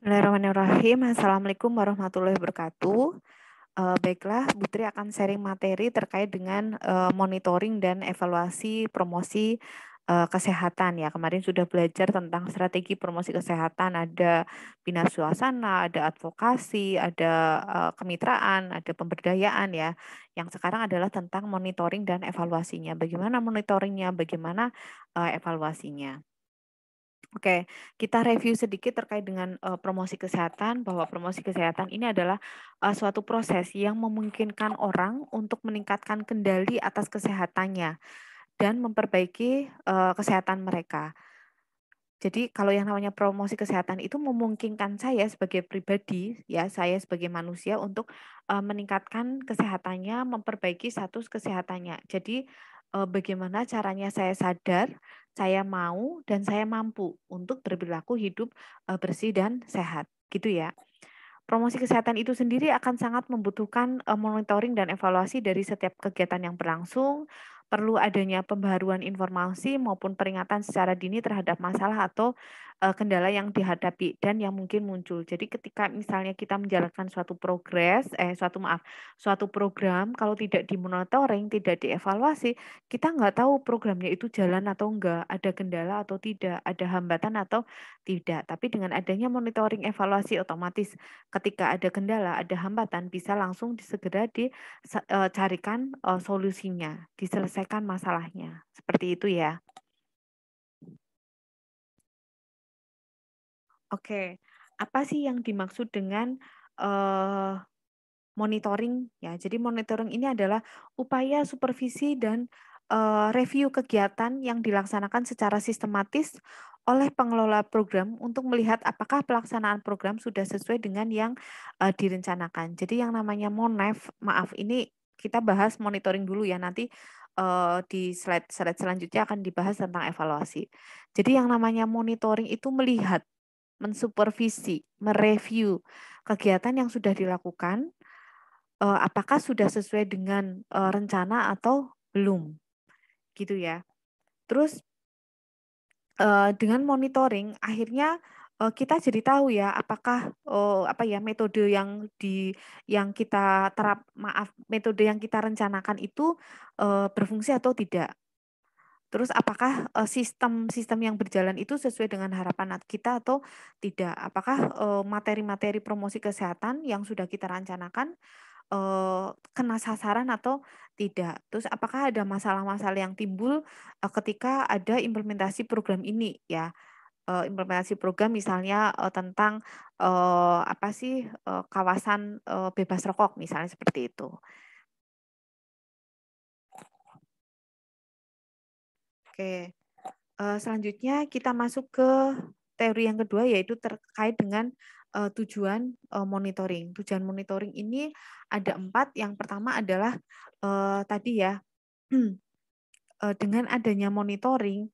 Bismillahirrahmanirrahim. Assalamualaikum warahmatullahi wabarakatuh. Baiklah, Bu Tri akan sharing materi terkait dengan monitoring dan evaluasi promosi kesehatan ya. Kemarin sudah belajar tentang strategi promosi kesehatan, ada bina suasana, ada advokasi, ada kemitraan, ada pemberdayaan ya. Yang sekarang adalah tentang monitoring dan evaluasinya. Bagaimana monitoringnya, bagaimana evaluasinya. Oke, kita review sedikit terkait dengan promosi kesehatan, bahwa promosi kesehatan ini adalah suatu proses yang memungkinkan orang untuk meningkatkan kendali atas kesehatannya dan memperbaiki kesehatan mereka. Jadi kalau yang namanya promosi kesehatan itu memungkinkan saya sebagai pribadi, ya saya sebagai manusia untuk meningkatkan kesehatannya, memperbaiki status kesehatannya. Jadi bagaimana caranya saya sadar, saya mau dan saya mampu untuk berperilaku hidup bersih dan sehat, gitu ya. Promosi kesehatan itu sendiri akan sangat membutuhkan monitoring dan evaluasi dari setiap kegiatan yang berlangsung, perlu adanya pembaharuan informasi maupun peringatan secara dini terhadap masalah atau kendala yang dihadapi dan yang mungkin muncul. Jadi ketika misalnya kita menjalankan suatu program, kalau tidak dimonitoring, tidak dievaluasi, kita nggak tahu programnya itu jalan atau enggak, ada kendala atau tidak, ada hambatan atau tidak. Tapi dengan adanya monitoring evaluasi otomatis ketika ada kendala, ada hambatan, bisa langsung segera dicarikan solusinya, diselesaikan masalahnya. Seperti itu ya. Oke, apa sih yang dimaksud dengan eh, monitoring ya? Jadi monitoring ini adalah upaya supervisi dan review kegiatan yang dilaksanakan secara sistematis oleh pengelola program untuk melihat apakah pelaksanaan program sudah sesuai dengan yang direncanakan. Jadi yang namanya maaf ini kita bahas monitoring dulu ya, nanti di slide selanjutnya akan dibahas tentang evaluasi. Jadi yang namanya monitoring itu melihat, mensupervisi, mereview kegiatan yang sudah dilakukan, apakah sudah sesuai dengan rencana atau belum, gitu ya. Terus dengan monitoring akhirnya kita jadi tahu ya apakah apa ya metode yang kita metode yang kita rencanakan itu berfungsi atau tidak. Terus apakah sistem yang berjalan itu sesuai dengan harapan kita atau tidak? Apakah materi-materi promosi kesehatan yang sudah kita rencanakan kena sasaran atau tidak? Terus apakah ada masalah-masalah yang timbul ketika ada implementasi program ini ya? Implementasi program misalnya tentang apa sih kawasan bebas rokok misalnya seperti itu. Oke. Selanjutnya kita masuk ke teori yang kedua, yaitu terkait dengan tujuan monitoring. Tujuan monitoring ini ada 4. Yang pertama adalah tadi ya, dengan adanya monitoring,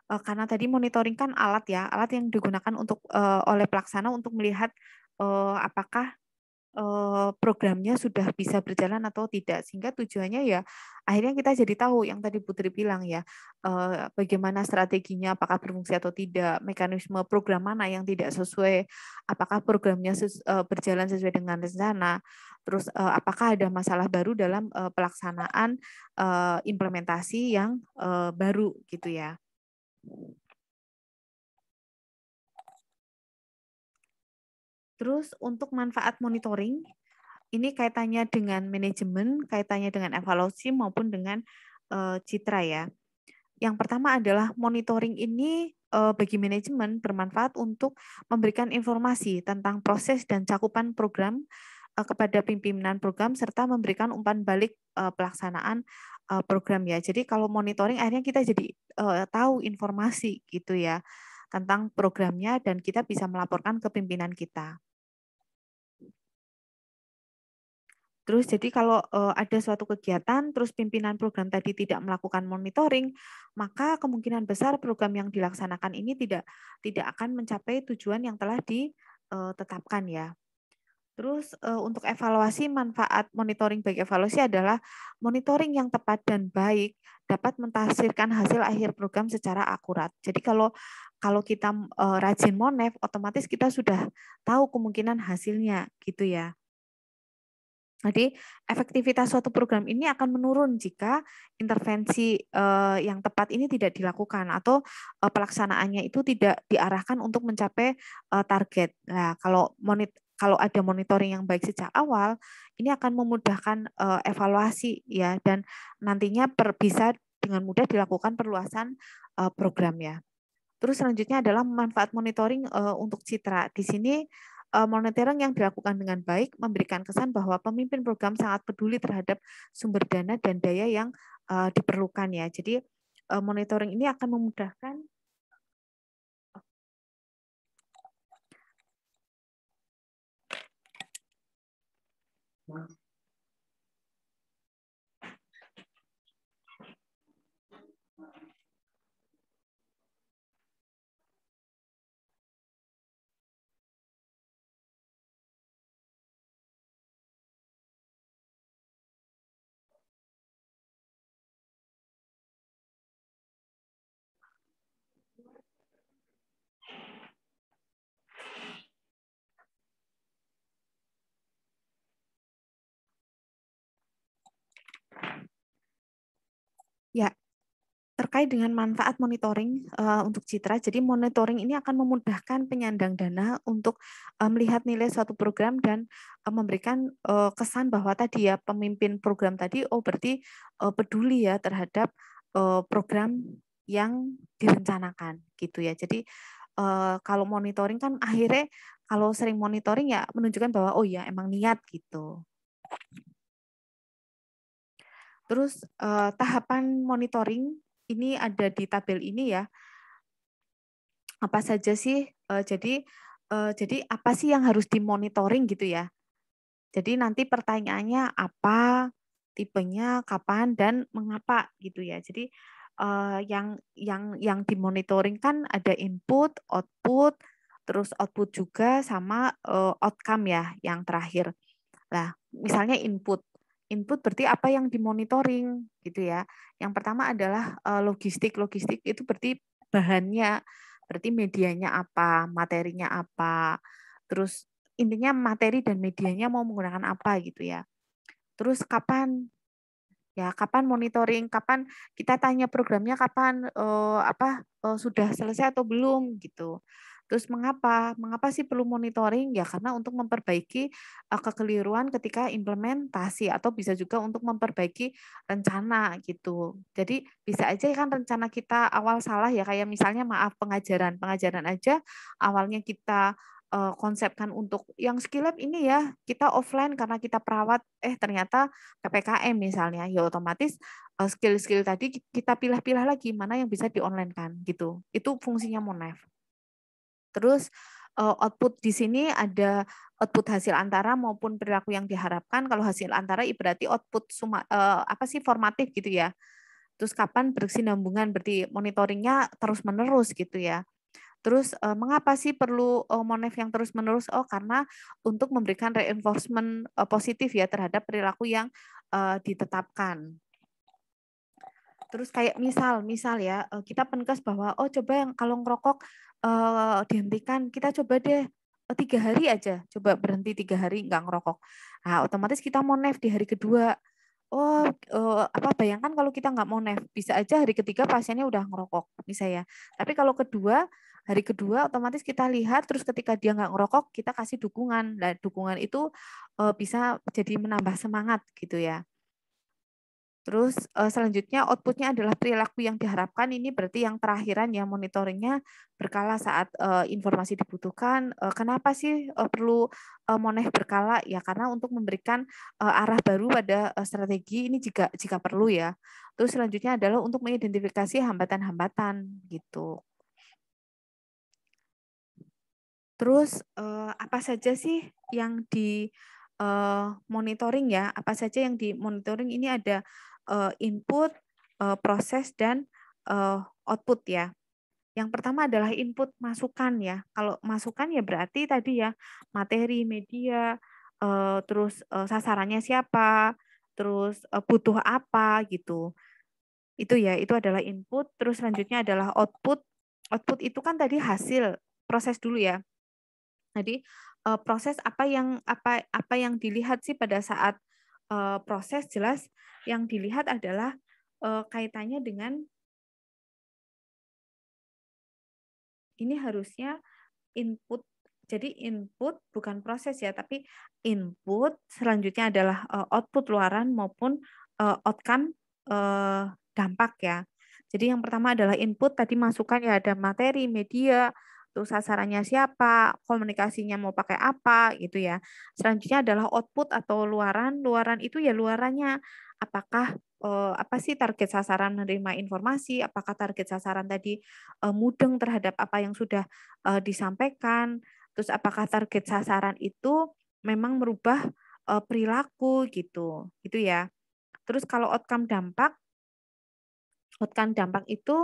karena tadi monitoring kan alat ya, alat yang digunakan untuk oleh pelaksana untuk melihat apakah programnya sudah bisa berjalan atau tidak. Sehingga tujuannya ya akhirnya kita jadi tahu yang tadi Putri bilang ya, bagaimana strateginya, apakah berfungsi atau tidak, mekanisme program mana yang tidak sesuai, apakah programnya berjalan sesuai dengan rencana, terus apakah ada masalah baru dalam pelaksanaan implementasi yang baru gitu ya. Terus untuk manfaat monitoring, ini kaitannya dengan manajemen, kaitannya dengan evaluasi maupun dengan citra ya. Yang pertama adalah monitoring ini bagi manajemen bermanfaat untuk memberikan informasi tentang proses dan cakupan program kepada pimpinan program serta memberikan umpan balik pelaksanaan program ya. Jadi kalau monitoring akhirnya kita jadi tahu informasi gitu ya tentang programnya dan kita bisa melaporkan ke pimpinan kita. Terus jadi kalau ada suatu kegiatan, terus pimpinan program tadi tidak melakukan monitoring, maka kemungkinan besar program yang dilaksanakan ini tidak akan mencapai tujuan yang telah ditetapkan ya. Terus untuk evaluasi, manfaat monitoring baik evaluasi adalah monitoring yang tepat dan baik dapat mentafsirkan hasil akhir program secara akurat. Jadi kalau kalau kita rajin monef, otomatis kita sudah tahu kemungkinan hasilnya gitu ya. Jadi efektivitas suatu program ini akan menurun jika intervensi yang tepat ini tidak dilakukan atau pelaksanaannya itu tidak diarahkan untuk mencapai target. Nah, kalau ada monitoring yang baik sejak awal, ini akan memudahkan evaluasi ya, dan nantinya bisa dengan mudah dilakukan perluasan program ya. Terus selanjutnya adalah manfaat monitoring untuk citra. Di sini monitoring yang dilakukan dengan baik memberikan kesan bahwa pemimpin program sangat peduli terhadap sumber dana dan daya yang diperlukan ya. Jadi monitoring ini akan memudahkan ya. Terkait dengan manfaat monitoring untuk citra, jadi monitoring ini akan memudahkan penyandang dana untuk melihat nilai suatu program dan memberikan kesan bahwa tadi ya pemimpin program tadi, oh berarti peduli ya terhadap program yang direncanakan gitu ya. Jadi kalau monitoring kan akhirnya kalau sering monitoring ya menunjukkan bahwa oh ya emang niat gitu. Terus tahapan monitoring ini ada di tabel ini ya. Apa saja sih? Jadi apa sih yang harus dimonitoring gitu ya? Jadi nanti pertanyaannya apa, tipenya, kapan, dan mengapa gitu ya. Jadi yang dimonitoring kan ada input, output, terus output juga sama outcome ya yang terakhir. Nah, misalnya input. Input berarti apa yang dimonitoring gitu ya. Yang pertama adalah logistik. Logistik itu berarti bahannya, berarti medianya apa, materinya apa. Terus intinya materi dan medianya mau menggunakan apa gitu ya. Terus kapan ya, kapan monitoring, kapan kita tanya programnya kapan sudah selesai atau belum gitu. Terus mengapa? Mengapa sih perlu monitoring? Ya karena untuk memperbaiki kekeliruan ketika implementasi atau bisa juga untuk memperbaiki rencana gitu. Jadi bisa aja kan rencana kita awal salah ya, kayak misalnya maaf pengajaran. Pengajaran aja awalnya kita konsepkan untuk yang skill lab ini ya, kita offline karena kita perawat, ternyata PPKM misalnya, ya otomatis skill-skill tadi kita pilah-pilah lagi mana yang bisa di-online kan gitu. Itu fungsinya Monef. Terus output di sini ada output hasil antara maupun perilaku yang diharapkan. Kalau hasil antara berarti output formatif gitu ya. Terus kapan berkesinambungan berarti monitoringnya terus-menerus gitu ya. Terus mengapa sih perlu Monef yang terus-menerus? Oh, karena untuk memberikan reinforcement positif ya terhadap perilaku yang ditetapkan. Terus kayak misal ya kita penegas bahwa oh coba yang kalau ngerokok dihentikan, kita coba deh 3 hari aja, coba berhenti 3 hari nggak ngerokok. Nah, otomatis kita monef di hari kedua. Oh, bayangkan kalau kita nggak monef, bisa aja hari ketiga pasiennya udah ngerokok, misalnya. Tapi kalau hari kedua otomatis kita lihat, terus ketika dia nggak ngerokok, kita kasih dukungan. Nah, dukungan itu bisa jadi menambah semangat gitu ya. Terus selanjutnya outputnya adalah perilaku yang diharapkan, ini berarti yang terakhiran ya monitoringnya berkala saat informasi dibutuhkan. Kenapa sih perlu monef berkala? Ya karena untuk memberikan arah baru pada strategi ini jika perlu ya. Terus selanjutnya adalah untuk mengidentifikasi hambatan-hambatan gitu. Terus apa saja sih yang di monitoring ya? Apa saja yang di monitoring ini ada input, proses, dan output ya. Yang pertama adalah input masukan ya. Kalau masukan ya berarti tadi ya materi, media, terus sasarannya siapa, terus butuh apa gitu. Itu ya, itu adalah input. Terus selanjutnya adalah output. Output itu kan tadi hasil, proses dulu ya. Jadi proses apa yang dilihat sih pada saat proses, jelas yang dilihat adalah kaitannya dengan ini harusnya input. Jadi input bukan proses ya, tapi input selanjutnya adalah output luaran maupun outcome dampak ya. Jadi yang pertama adalah input, tadi masukan ya, ada materi, media, terus sasarannya siapa, komunikasinya mau pakai apa gitu ya. Selanjutnya adalah output atau luaran. Luaran itu ya luarannya apakah apa sih target sasaran menerima informasi, apakah target sasaran tadi mudeng terhadap apa yang sudah disampaikan, terus apakah target sasaran itu memang merubah perilaku gitu, gitu ya. Terus kalau outcome dampak itu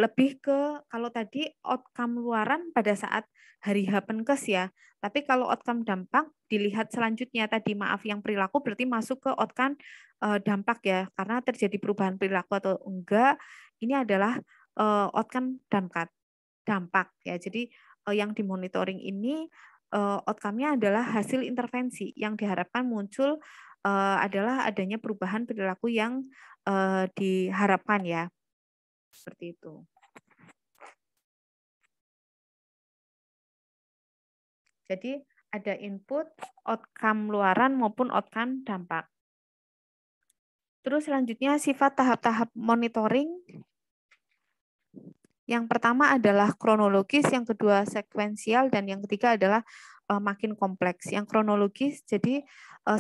lebih ke, kalau tadi outcome luaran pada saat hari H Penkes ya. Tapi kalau outcome dampak dilihat selanjutnya tadi, maaf, yang perilaku berarti masuk ke outcome dampak ya, karena terjadi perubahan perilaku atau enggak, ini adalah outcome dampak ya. Jadi yang dimonitoring ini outcome-nya adalah hasil intervensi yang diharapkan muncul adalah adanya perubahan perilaku yang diharapkan ya, seperti itu. Jadi ada input, outcome luaran maupun outcome dampak. Terus selanjutnya sifat tahap-tahap monitoring. Yang pertama adalah kronologis, yang kedua sekuensial, dan yang ketiga adalah makin kompleks. Yang kronologis, jadi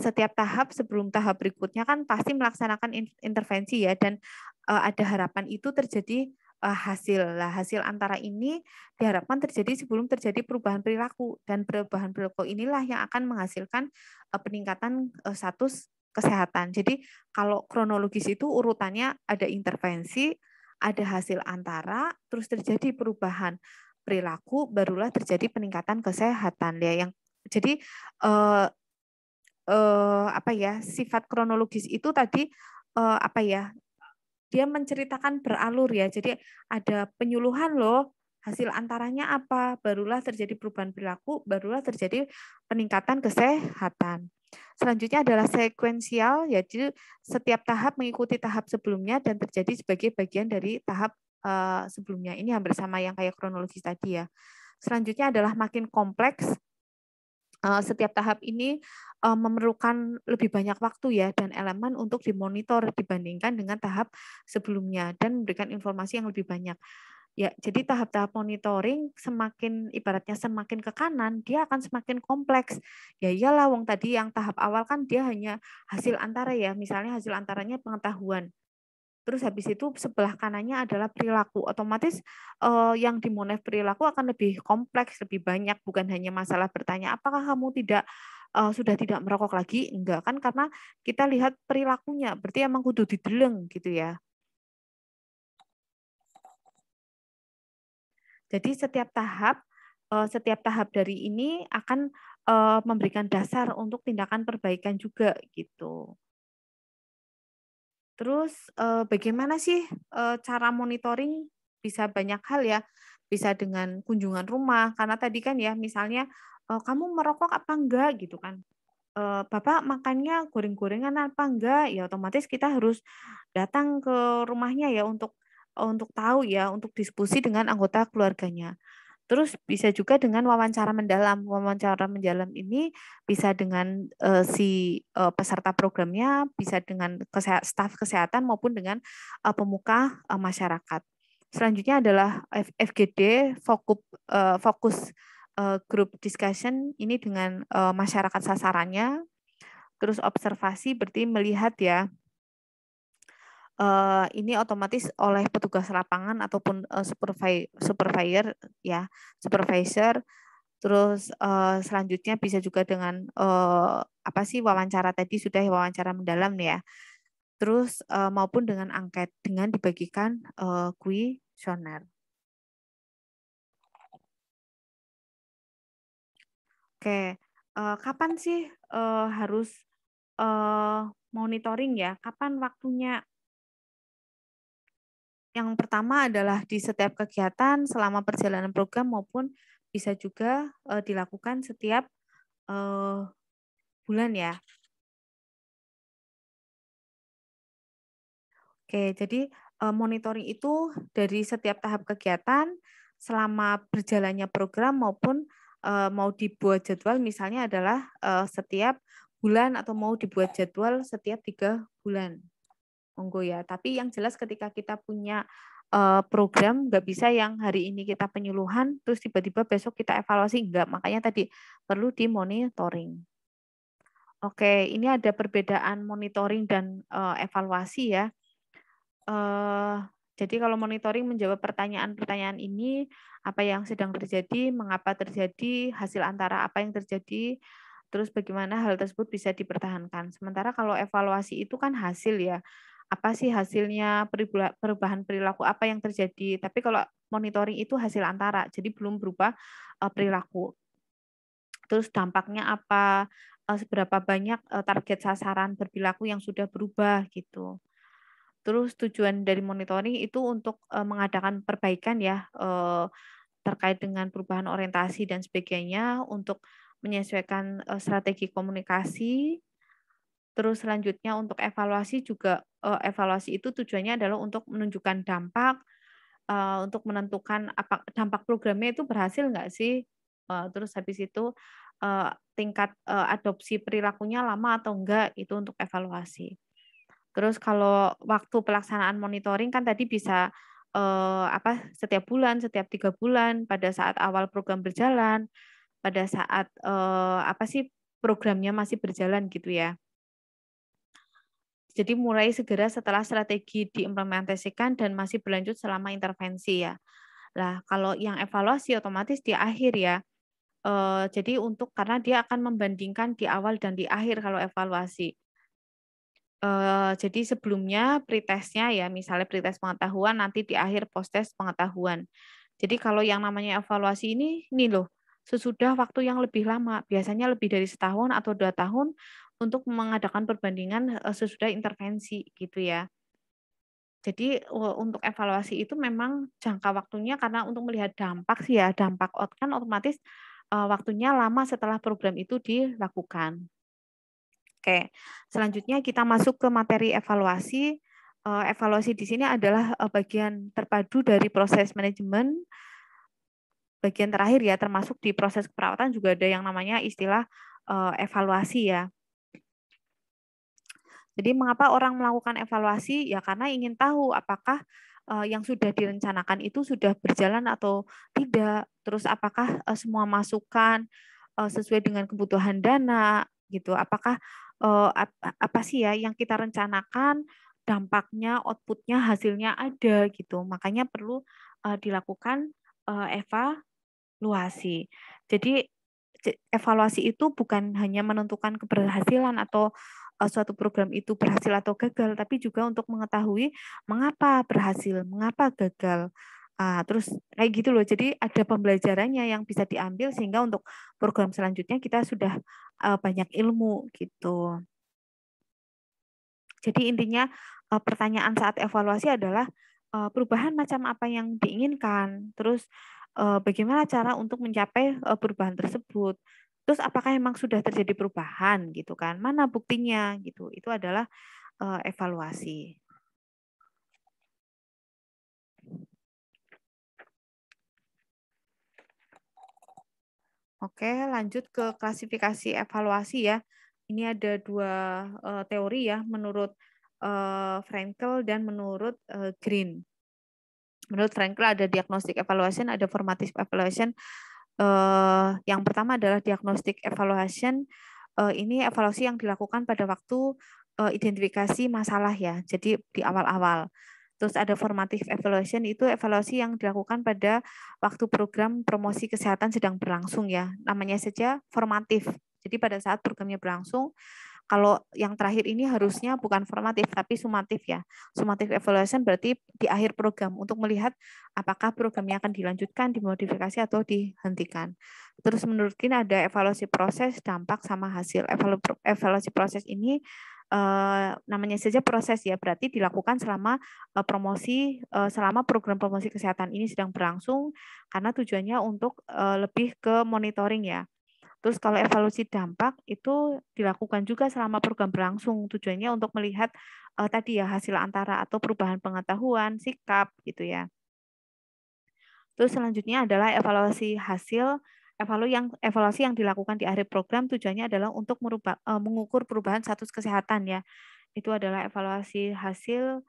setiap tahap sebelum tahap berikutnya kan pasti melaksanakan intervensi ya, dan ada harapan itu terjadi hasil. Lah, hasil antara ini diharapkan terjadi sebelum terjadi perubahan perilaku, dan perubahan perilaku inilah yang akan menghasilkan peningkatan status kesehatan. Jadi kalau kronologis itu urutannya ada intervensi, ada hasil antara, terus terjadi perubahan perilaku, barulah terjadi peningkatan kesehatan ya. Yang jadi apa ya, sifat kronologis itu tadi apa ya, dia menceritakan beralur ya. Jadi ada penyuluhan loh, hasil antaranya apa, barulah terjadi perubahan perilaku, barulah terjadi peningkatan kesehatan. Selanjutnya adalah sekuensial, yaitu setiap tahap mengikuti tahap sebelumnya dan terjadi sebagai bagian dari tahap sebelumnya. Ini hampir sama yang kayak kronologis tadi ya. Selanjutnya adalah makin kompleks. Setiap tahap ini memerlukan lebih banyak waktu ya dan elemen untuk dimonitor dibandingkan dengan tahap sebelumnya dan memberikan informasi yang lebih banyak. Ya, jadi tahap-tahap monitoring semakin ibaratnya semakin ke kanan, dia akan semakin kompleks. Ya iyalah, wong tadi yang tahap awal kan dia hanya hasil antara ya, misalnya hasil antaranya pengetahuan. Terus habis itu sebelah kanannya adalah perilaku. Otomatis yang dimonitor perilaku akan lebih kompleks, lebih banyak. Bukan hanya masalah bertanya, apakah kamu sudah tidak merokok lagi? Enggak kan, karena kita lihat perilakunya. Berarti emang kudu dideleng gitu ya. Jadi setiap tahap dari ini akan memberikan dasar untuk tindakan perbaikan juga gitu. Terus bagaimana sih cara monitoring? Bisa banyak hal ya, bisa dengan kunjungan rumah, karena tadi kan ya misalnya kamu merokok apa enggak gitu kan. Bapak makannya goreng-gorengan apa enggak? Ya otomatis kita harus datang ke rumahnya ya untuk tahu ya, untuk diskusi dengan anggota keluarganya. Terus bisa juga dengan wawancara mendalam. Wawancara mendalam ini bisa dengan si peserta programnya, bisa dengan staf kesehatan maupun dengan pemuka masyarakat. Selanjutnya adalah FGD, fokus group discussion, ini dengan masyarakat sasarannya. Terus observasi berarti melihat ya, ini otomatis oleh petugas lapangan ataupun supervisor ya, supervisor. Terus selanjutnya bisa juga dengan apa sih, wawancara tadi sudah wawancara mendalam ya. Terus maupun dengan angket dengan dibagikan kuesioner. Oke, kapan sih harus monitoring ya? Kapan waktunya? Yang pertama adalah di setiap kegiatan selama perjalanan program maupun bisa juga dilakukan setiap bulan ya. Oke, jadi monitoring itu dari setiap tahap kegiatan selama berjalannya program maupun mau dibuat jadwal misalnya adalah setiap bulan atau mau dibuat jadwal setiap 3 bulan. Monggo ya. Tapi yang jelas ketika kita punya program nggak bisa yang hari ini kita penyuluhan terus tiba-tiba besok kita evaluasi enggak. Makanya tadi perlu dimonitoring. Oke, ini ada perbedaan monitoring dan evaluasi ya. Jadi kalau monitoring menjawab pertanyaan-pertanyaan ini, apa yang sedang terjadi, mengapa terjadi, hasil antara apa yang terjadi, terus bagaimana hal tersebut bisa dipertahankan. Sementara kalau evaluasi itu kan hasil ya, apa sih hasilnya, perubahan perilaku apa yang terjadi. Tapi kalau monitoring itu hasil antara, jadi belum berubah perilaku. Terus dampaknya apa, seberapa banyak target sasaran berperilaku yang sudah berubah gitu. Terus tujuan dari monitoring itu untuk mengadakan perbaikan ya terkait dengan perubahan orientasi dan sebagainya untuk menyesuaikan strategi komunikasi. Terus selanjutnya untuk evaluasi juga evaluasi itu tujuannya adalah untuk menunjukkan dampak, untuk menentukan apa dampak programnya itu berhasil nggak sih. Terus habis itu tingkat adopsi perilakunya lama atau enggak itu untuk evaluasi. Terus kalau waktu pelaksanaan monitoring kan tadi bisa setiap bulan, setiap 3 bulan, pada saat awal program berjalan, pada saat programnya masih berjalan gitu ya. Jadi mulai segera setelah strategi diimplementasikan dan masih berlanjut selama intervensi ya. Nah kalau yang evaluasi otomatis di akhir ya. Jadi karena dia akan membandingkan di awal dan di akhir kalau evaluasi. Jadi sebelumnya pretestnya ya, misalnya pretest pengetahuan, nanti di akhir posttest pengetahuan. Jadi kalau yang namanya evaluasi ini loh, sesudah waktu yang lebih lama, biasanya lebih dari 1 tahun atau 2 tahun untuk mengadakan perbandingan sesudah intervensi gitu ya. Jadi untuk evaluasi itu memang jangka waktunya karena untuk melihat dampak sih ya, dampak kan otomatis waktunya lama setelah program itu dilakukan. Oke, selanjutnya kita masuk ke materi evaluasi. Evaluasi di sini adalah bagian terpadu dari proses manajemen. Bagian terakhir ya, termasuk di proses keperawatan juga ada yang namanya istilah evaluasi ya. Jadi mengapa orang melakukan evaluasi? Ya karena ingin tahu apakah yang sudah direncanakan itu sudah berjalan atau tidak. Terus apakah semua masukan sesuai dengan kebutuhan dana gitu. Apakah apa sih ya yang kita rencanakan dampaknya, outputnya, hasilnya ada gitu. Makanya perlu dilakukan evaluasi. Jadi evaluasi itu bukan hanya menentukan keberhasilan atau suatu program itu berhasil atau gagal, tapi juga untuk mengetahui mengapa berhasil, mengapa gagal. Terus kayak gitu loh. Jadi ada pembelajarannya yang bisa diambil sehingga untuk program selanjutnya kita sudah banyak ilmu gitu. Jadi intinya pertanyaan saat evaluasi adalah perubahan macam apa yang diinginkan, terus bagaimana cara untuk mencapai perubahan tersebut. Terus apakah memang sudah terjadi perubahan gitu kan? Mana buktinya gitu. Itu adalah evaluasi. Oke, lanjut ke klasifikasi evaluasi ya. Ini ada 2 teori ya, menurut Frankel dan menurut Green. Menurut Frankel ada diagnostic evaluation, ada formative evaluation. Yang pertama adalah diagnostic evaluation. Ini evaluasi yang dilakukan pada waktu identifikasi masalah ya, jadi di awal-awal. Terus ada formative evaluation, itu evaluasi yang dilakukan pada waktu program promosi kesehatan sedang berlangsung ya. Namanya saja formatif. Jadi pada saat programnya berlangsung, kalau yang terakhir ini harusnya bukan formatif tapi sumatif ya. Sumatif evaluation berarti di akhir program untuk melihat apakah programnya akan dilanjutkan, dimodifikasi atau dihentikan. Terus menurut Kin ada evaluasi proses, dampak sama hasil. Evaluasi proses ini namanya saja proses ya, berarti dilakukan selama selama program promosi kesehatan ini sedang berlangsung, karena tujuannya untuk lebih ke monitoring ya. Terus kalau evaluasi dampak itu dilakukan juga selama program berlangsung, tujuannya untuk melihat tadi ya hasil antara atau perubahan pengetahuan, sikap gitu ya. Terus selanjutnya adalah evaluasi yang dilakukan di akhir program, tujuannya adalah untuk mengukur perubahan status kesehatan ya. Itu adalah evaluasi hasil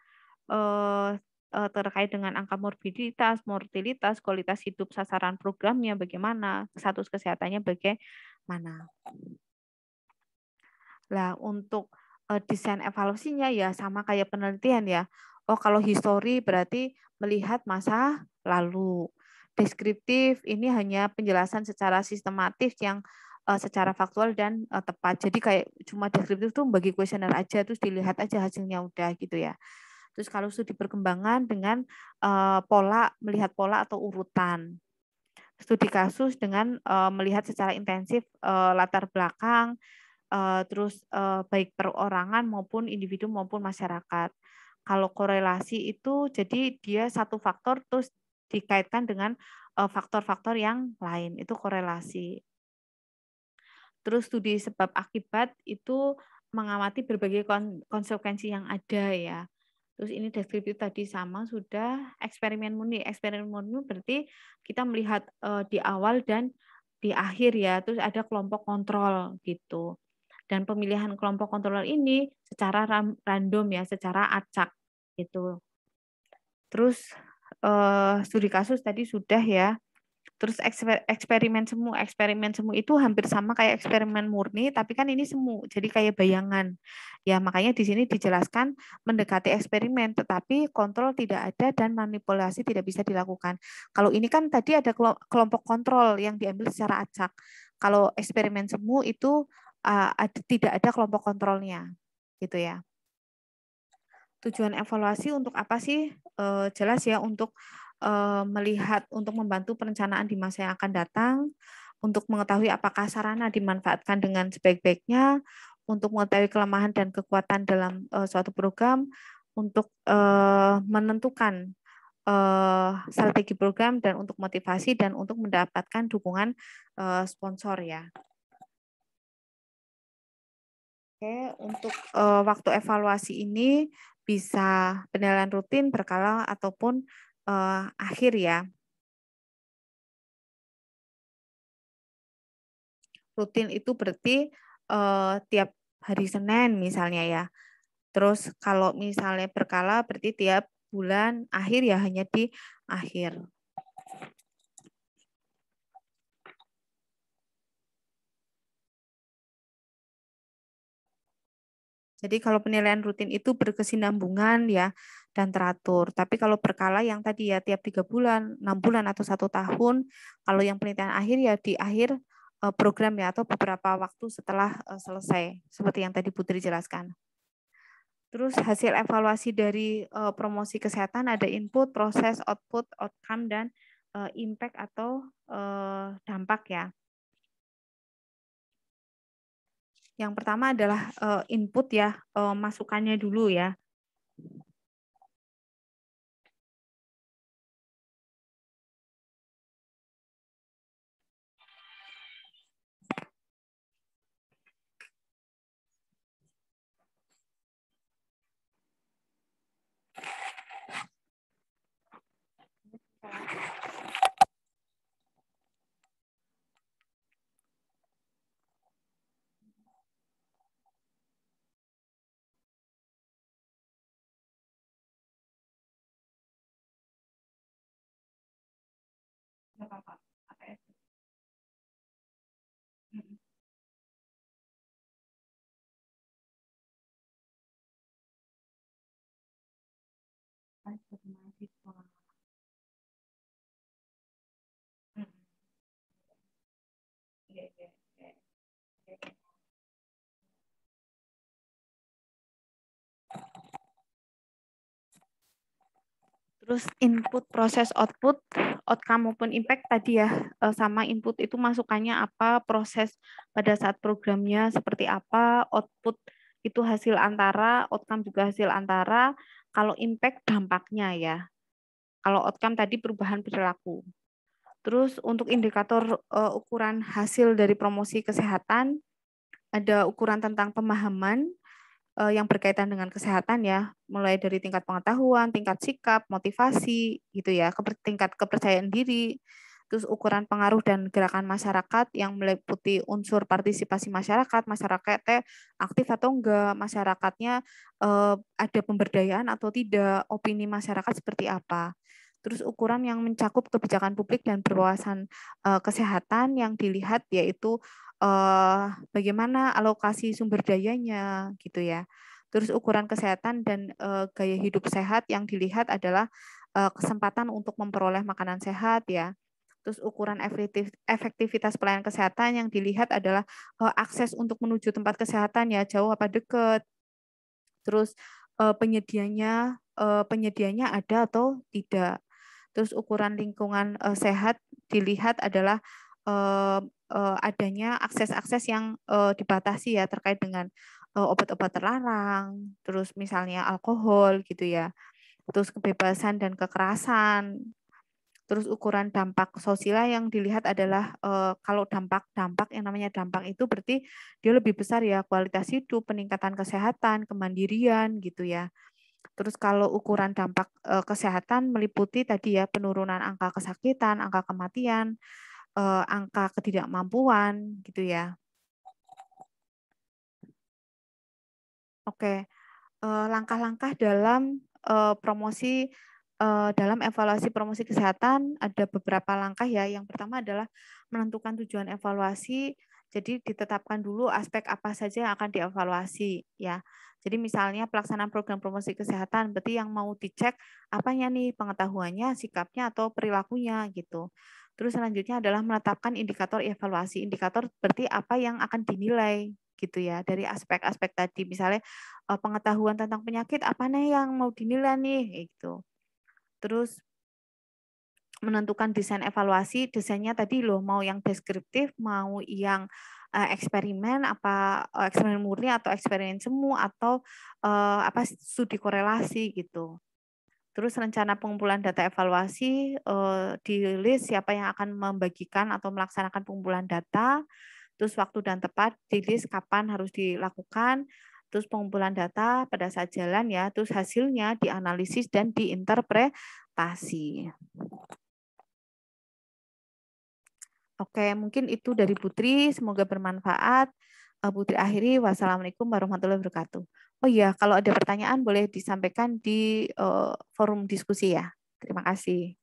terkait dengan angka morbiditas, mortalitas, kualitas hidup sasaran programnya bagaimana, status kesehatannya bagaimana. Lah untuk desain evaluasinya ya sama kayak penelitian ya. Oh, kalau histori berarti melihat masa lalu. Deskriptif ini hanya penjelasan secara sistematis yang secara faktual dan tepat. Jadi kayak cuma deskriptif tuh bagi kuesioner aja, terus dilihat aja hasilnya udah gitu ya. Terus kalau studi perkembangan dengan melihat pola atau urutan. Studi kasus dengan melihat secara intensif latar belakang, terus baik perorangan maupun individu maupun masyarakat. Kalau korelasi itu jadi dia satu faktor terus dikaitkan dengan faktor-faktor yang lain, itu korelasi. Terus studi sebab akibat itu mengamati berbagai konsekuensi yang ada ya. Terus ini deskriptif tadi sama sudah. Eksperimen murni. Eksperimen murni berarti kita melihat di awal dan di akhir ya. Terus ada kelompok kontrol gitu. Dan pemilihan kelompok kontrol ini secara random ya, secara acak gitu. Terus studi kasus tadi sudah ya. Terus eksperimen semu itu hampir sama kayak eksperimen murni, tapi kan ini semu, jadi kayak bayangan. Ya makanya di sini dijelaskan mendekati eksperimen, tetapi kontrol tidak ada dan manipulasi tidak bisa dilakukan. Kalau ini kan tadi ada kelompok kontrol yang diambil secara acak. Kalau eksperimen semu itu tidak ada kelompok kontrolnya, gitu ya. Tujuan evaluasi untuk apa sih? Jelas ya untuk melihat, untuk membantu perencanaan di masa yang akan datang, untuk mengetahui apakah sarana dimanfaatkan dengan sebaik-baiknya, untuk mengetahui kelemahan dan kekuatan dalam suatu program, untuk menentukan strategi program dan untuk motivasi dan untuk mendapatkan dukungan sponsor ya. Oke, untuk waktu evaluasi ini bisa penilaian rutin, berkala, ataupun akhir ya. Rutin itu berarti tiap hari Senin misalnya ya. Terus kalau misalnya berkala berarti tiap bulan, akhir ya hanya di akhir. Jadi kalau penilaian rutin itu berkesinambungan ya dan teratur. Tapi kalau berkala yang tadi ya tiap 3 bulan, 6 bulan atau 1 tahun, kalau yang penelitian akhir ya di akhir program ya atau beberapa waktu setelah selesai seperti yang tadi Putri jelaskan. Terus hasil evaluasi dari promosi kesehatan ada input, proses, output, outcome dan impact atau dampak ya. Yang pertama adalah input ya, masukannya dulu ya. Nggak apa-apa. Terus input, proses, output, outcome maupun impact tadi ya, sama input itu masukannya apa, proses pada saat programnya seperti apa, output itu hasil antara, outcome juga hasil antara, kalau impact dampaknya ya. Kalau outcome tadi perubahan perilaku. Terus untuk indikator ukuran hasil dari promosi kesehatan, ada ukuran tentang pemahaman yang berkaitan dengan kesehatan ya, mulai dari tingkat pengetahuan, tingkat sikap, motivasi gitu ya, tingkat kepercayaan diri, terus ukuran pengaruh dan gerakan masyarakat yang meliputi unsur partisipasi masyarakat, masyarakatnya aktif atau enggak, masyarakatnya ada pemberdayaan atau tidak, opini masyarakat seperti apa. Terus ukuran yang mencakup kebijakan publik dan berwawasan kesehatan yang dilihat yaitu bagaimana alokasi sumber dayanya gitu ya. Terus ukuran kesehatan dan gaya hidup sehat yang dilihat adalah kesempatan untuk memperoleh makanan sehat ya. Terus ukuran efektivitas pelayanan kesehatan yang dilihat adalah akses untuk menuju tempat kesehatan ya, jauh apa dekat. Terus penyedianya ada atau tidak. Terus ukuran lingkungan sehat dilihat adalah adanya akses-akses yang dibatasi ya terkait dengan obat-obat terlarang, terus misalnya alkohol gitu ya, terus kebebasan dan kekerasan. Terus ukuran dampak sosial yang dilihat adalah kalau dampak yang namanya dampak itu berarti dia lebih besar ya, kualitas hidup, peningkatan kesehatan, kemandirian gitu ya. Terus kalau ukuran dampak kesehatan meliputi tadi ya penurunan angka kesakitan, angka kematian, angka ketidakmampuan gitu ya. Oke, langkah-langkah dalam promosi dalam evaluasi promosi kesehatan ada beberapa langkah ya. Yang pertama adalah menentukan tujuan evaluasi. Jadi ditetapkan dulu aspek apa saja yang akan dievaluasi ya. Jadi misalnya pelaksanaan program promosi kesehatan berarti yang mau dicek apanya nih, pengetahuannya, sikapnya atau perilakunya gitu. Terus selanjutnya adalah menetapkan indikator evaluasi. Indikator berarti apa yang akan dinilai gitu ya dari aspek-aspek tadi. Misalnya pengetahuan tentang penyakit apa nih yang mau dinilai nih gitu. Terus menentukan desain evaluasi, desainnya tadi loh mau yang deskriptif, mau yang eksperimen, apa eksperimen murni atau eksperimen semu atau apa studi korelasi gitu. Terus rencana pengumpulan data evaluasi di list siapa yang akan membagikan atau melaksanakan pengumpulan data, terus waktu dan tepat di list kapan harus dilakukan, terus pengumpulan data pada saat jalan ya, terus hasilnya dianalisis dan diinterpretasi. Oke, mungkin itu dari Putri, semoga bermanfaat. Putri akhiri, wassalamualaikum warahmatullahi wabarakatuh. Oh iya, kalau ada pertanyaan boleh disampaikan di forum diskusi ya. Terima kasih.